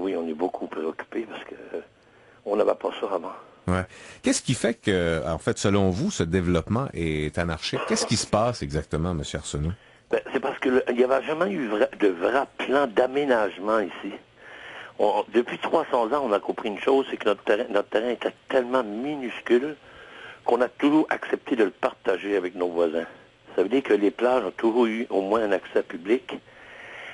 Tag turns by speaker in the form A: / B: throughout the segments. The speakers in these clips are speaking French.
A: oui, on est beaucoup préoccupés parce que on n'avait pas ça avant.
B: Ouais. Qu'est-ce qui fait que, en fait, selon vous, ce développement est anarchique? Qu'est-ce qui se passe exactement, M. Arsenault?
A: Ben, c'est parce que il n'y avait jamais eu de vrai plan d'aménagement ici. Depuis 300 ans, on a compris une chose, c'est que notre terrain était tellement minuscule qu'on a toujours accepté de le partager avec nos voisins. Ça veut dire que les plages ont toujours eu au moins un accès public.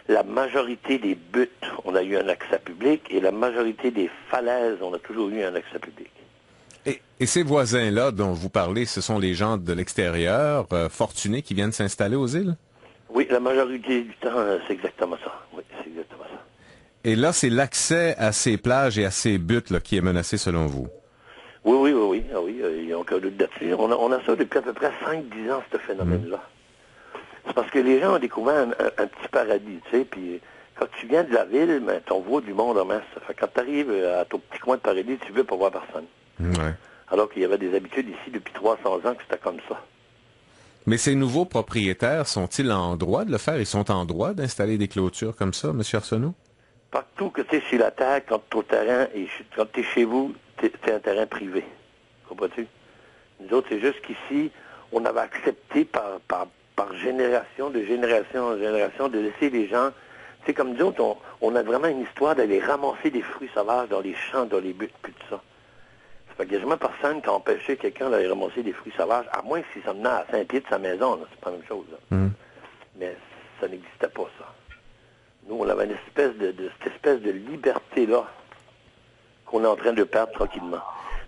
A: La majorité des buttes, on a eu un accès public, et la majorité des falaises, on a toujours eu un accès public.
B: Et ces voisins-là dont vous parlez, ce sont les gens de l'extérieur, fortunés, qui viennent s'installer aux îles?
A: Oui, la majorité du temps, c'est exactement ça. Oui, c'est exactement ça.
B: Et là, c'est l'accès à ces plages et à ces buttes là, qui est menacé selon vous?
A: Oui. Ah oui, il n'y a aucun doute là-dessus. On a ça depuis à peu près 5-10 ans, ce phénomène-là. C'est parce que les gens ont découvert un petit paradis, tu sais, puis quand tu viens de la ville, ben, t'en vois du monde en masse. Fait que quand tu arrives à ton petit coin de paradis, tu veux pas voir personne.
B: Ouais.
A: Alors qu'il y avait des habitudes ici depuis 300 ans que c'était comme ça.
B: Mais ces nouveaux propriétaires sont-ils en droit de le faire? Ils sont en droit d'installer des clôtures comme ça, M. Arsenault?
A: Partout que tu es sur la terre, quand ton terrain est, quand tu es chez vous, c'est un terrain privé. Comprends-tu? Nous autres, c'est juste qu'ici, on avait accepté par génération, de génération en génération, de laisser les gens... C'est comme nous autres, on a vraiment une histoire d'aller ramasser des fruits sauvages dans les champs, dans les buttes, puis tout ça. Ça fait qu'il n'y a jamais personne qui a empêché quelqu'un d'aller ramasser des fruits sauvages, à moins que s'il s'en venait à 5 pieds de sa maison, là. C'est pas la même chose. Là. Mais ça n'existait pas, ça. Nous, on avait une cette espèce de liberté-là qu'on est en train de perdre tranquillement.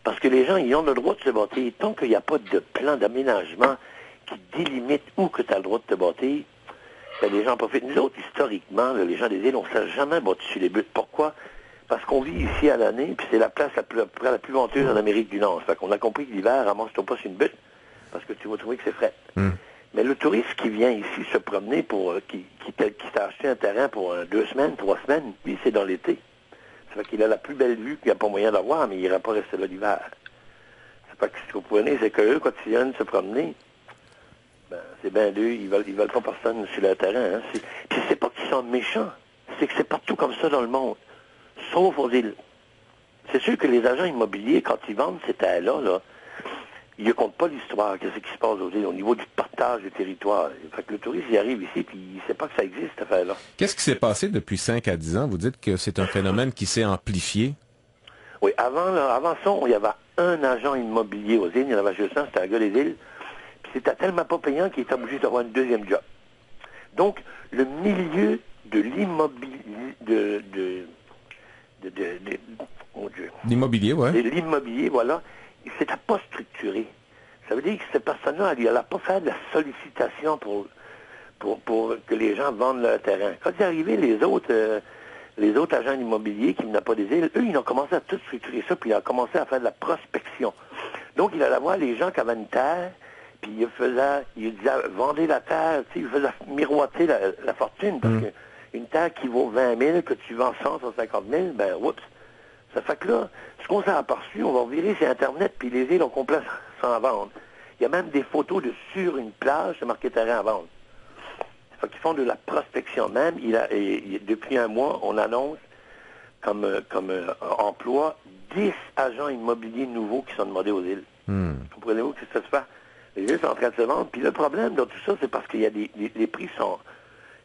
A: Parce que les gens, ils ont le droit de se bâtir. Tant qu'il n'y a pas de plan d'aménagement qui délimite où que tu as le droit de te bâtir, ben, les gens en profitent. Nous autres, historiquement, là, les gens des îles, on ne s'est jamais battu sur les buttes. Pourquoi? Parce qu'on vit ici à l'année, puis c'est la place la plus venteuse en Amérique du Nord. Ça fait qu'on a compris que l'hiver, ramasse-toi pas sur une butte, parce que tu vas trouver que c'est frais. Mais le touriste qui vient ici se promener qui s'est acheté un terrain pour 2 semaines, 3 semaines, lui, c'est dans l'été. Ça fait qu'il a la plus belle vue qu'il n'y a pas moyen d'avoir, mais il n'ira pas rester là l'hiver. Ça fait que ce que vous prenez, c'est qu'eux, quand ils viennent se promener, ben, c'est bien d'eux, ils veulent pas personne sur le terrain. Hein. Puis c'est pas qu'ils sont méchants, c'est que c'est partout comme ça dans le monde, sauf aux îles. C'est sûr que les agents immobiliers, quand ils vendent ces terres-là, là, ils ne comptent pas l'histoire, qu'est-ce qui se passe aux îles, au niveau du partage du territoire. Fait que le touriste, il arrive ici, puis il ne sait pas que ça existe, cette affaire-là.
B: Qu'est-ce qui s'est passé depuis 5 à 10 ans? Vous dites que c'est un phénomène qui s'est amplifié?
A: Oui, avant ça, il y avait un agent immobilier aux îles, il y en avait juste un, c'était un gars des îles, puis c'était tellement pas payant qu'il était obligé d'avoir une deuxième job. Donc, le milieu de l'immobilier, mon Dieu.
B: L'immobilier, oui.
A: L'immobilier, voilà, c'était pas structuré. Ça veut dire que cette personne-là, elle n'a pas fait de la sollicitation pour que les gens vendent leur terrain. Quand il est arrivé, les autres agents immobiliers qui n'ont pas des îles, eux, ils ont commencé à tout structurer ça, puis ils ont commencé à faire de la prospection. Donc, il allait voir les gens qui avaient une terre, puis il disait, vendez la terre, tu sais, il faisait miroiter la fortune, parce qu'une terre qui vaut 20 000, que tu vends 150 000, ben, oups. Ça fait que là, ce qu'on s'est aperçu, on va virer sur Internet, puis les îles au complet sans vendre. Il y a même des photos de sur une plage, c'est marqué terrain à vendre. Ça fait qu'ils font de la prospection même. Depuis un mois, on annonce comme emploi 10 agents immobiliers nouveaux qui sont demandés aux îles. Comprenez-vous que ça se fait? Les îles sont en train de se vendre. Puis le problème dans tout ça, c'est parce qu'il y a les prix sont...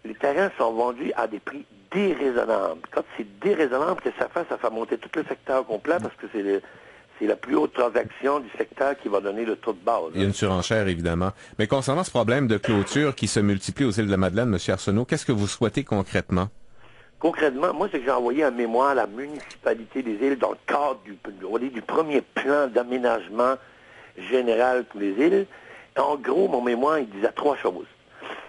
A: Les terrains sont vendus à des prix déraisonnables. Quand c'est déraisonnable, que ça fait monter tout le secteur complet parce que c'est la plus haute transaction du secteur qui va donner le taux de base.
B: Il y a une surenchère, évidemment. Mais concernant ce problème de clôture qui se multiplie aux îles de la Madeleine, M. Arsenault, qu'est-ce que vous souhaitez concrètement?
A: Concrètement, moi, c'est que j'ai envoyé un mémoire à la municipalité des îles dans le cadre du premier plan d'aménagement général pour les îles. En gros, mon mémoire, il disait 3 choses.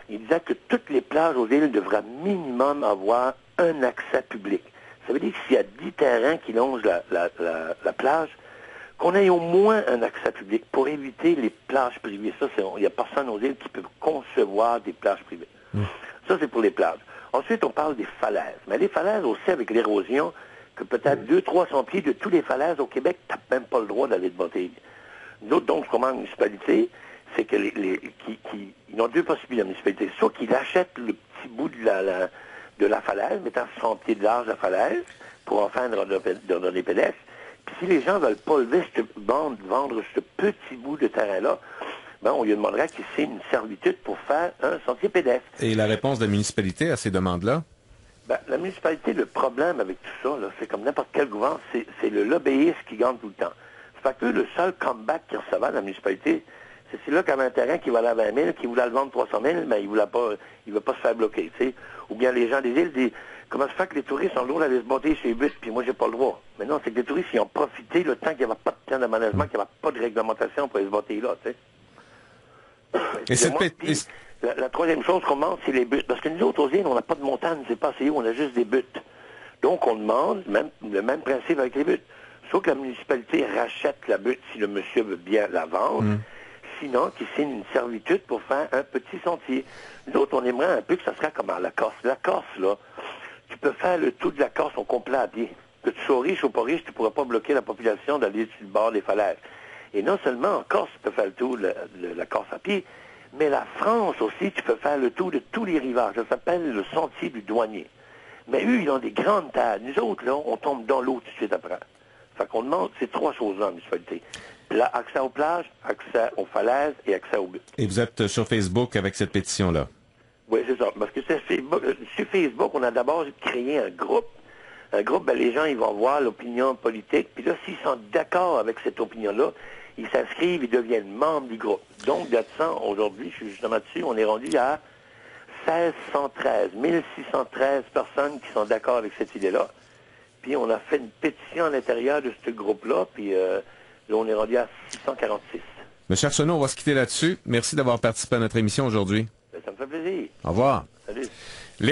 A: Il disait que toutes les plages aux îles devraient minimum avoir un accès public. Ça veut dire que s'il y a 10 terrains qui longent la plage, qu'on ait au moins un accès public pour éviter les plages privées. Ça, il n'y a personne aux îles qui peut concevoir des plages privées. Ça, c'est pour les plages. Ensuite, on parle des falaises. Mais les falaises aussi, avec l'érosion, que peut-être 200-300 pieds de tous les falaises au Québec, tu n'as même pas le droit d'aller te botter. Nous autres, donc, comme municipalité, c'est que ils ont 2 possibilités, la municipalité. Soit qu'ils achètent le petit bout de la falaise, mettant 100 pieds de large la falaise, pour en faire des pédestres. Puis si les gens veulent pas lever vendre ce petit bout de terrain-là, ben, on lui demanderait qu'il signe une servitude pour faire un sentier pédestre.
B: Et la réponse de la municipalité à ces demandes-là?
A: Ben, la municipalité, le problème avec tout ça, là, c'est comme n'importe quel gouvernement, c'est le lobbyiste qui gagne tout le temps. Ça fait que le seul comeback qu'ils recevaient de la municipalité, c'est là qu'il y avait un terrain qui valait 20 000, qui voulait le vendre 300 000, mais il ne veut pas se faire bloquer, tu sais. Ou bien les gens des îles disent, comment se fait que les touristes ont le droit d'aller se botter chez les bus, puis moi, j'ai pas le droit. Mais non, c'est que les touristes, ils ont profité le temps qu'il n'y avait pas de plan d'aménagement, qu'il n'y avait pas de réglementation pour aller se botter là, tu sais. La troisième chose qu'on demande, c'est les buts. Parce que nous autres, aux îles, on n'a pas de montagne, c'est pas assez haut, on a juste des buts. Donc, on demande le même principe avec les buts. Sauf que la municipalité rachète la butte si le monsieur veut bien la vendre. Sinon, qu'il signe une servitude pour faire un petit sentier. Nous autres, on aimerait un peu que ça serait comme à la Corse. La Corse, là, tu peux faire le tout de la Corse au complet à pied. Que tu sois riche ou pas riche, tu ne pourras pas bloquer la population d'aller sur le bord des falaises. Et non seulement en Corse, tu peux faire le tour de la Corse à pied, mais la France aussi, tu peux faire le tour de tous les rivages. Ça s'appelle le sentier du douanier. Mais eux, ils ont des grandes tailles. Nous autres, là, on tombe dans l'eau tout de suite après. Fait qu'on demande ces trois choses-là en municipalité. Accès aux plages, accès aux falaises et accès aux buts.
B: Et vous êtes sur Facebook avec cette pétition-là?
A: Oui, c'est ça. Parce que sur Facebook, on a d'abord créé un groupe. Un groupe, ben, les gens, ils vont voir l'opinion politique. Puis là, s'ils sont d'accord avec cette opinion-là, ils s'inscrivent, ils deviennent membres du groupe. Donc, d'être aujourd'hui, je suis justement dessus, on est rendu à 1613 personnes qui sont d'accord avec cette idée-là. Puis on a fait une pétition à l'intérieur de ce groupe-là, puis là, on est rendu à 646.
B: Monsieur Arsenault, on va se quitter là-dessus. Merci d'avoir participé à notre émission aujourd'hui.
A: Ben, ça me fait plaisir.
B: Au revoir.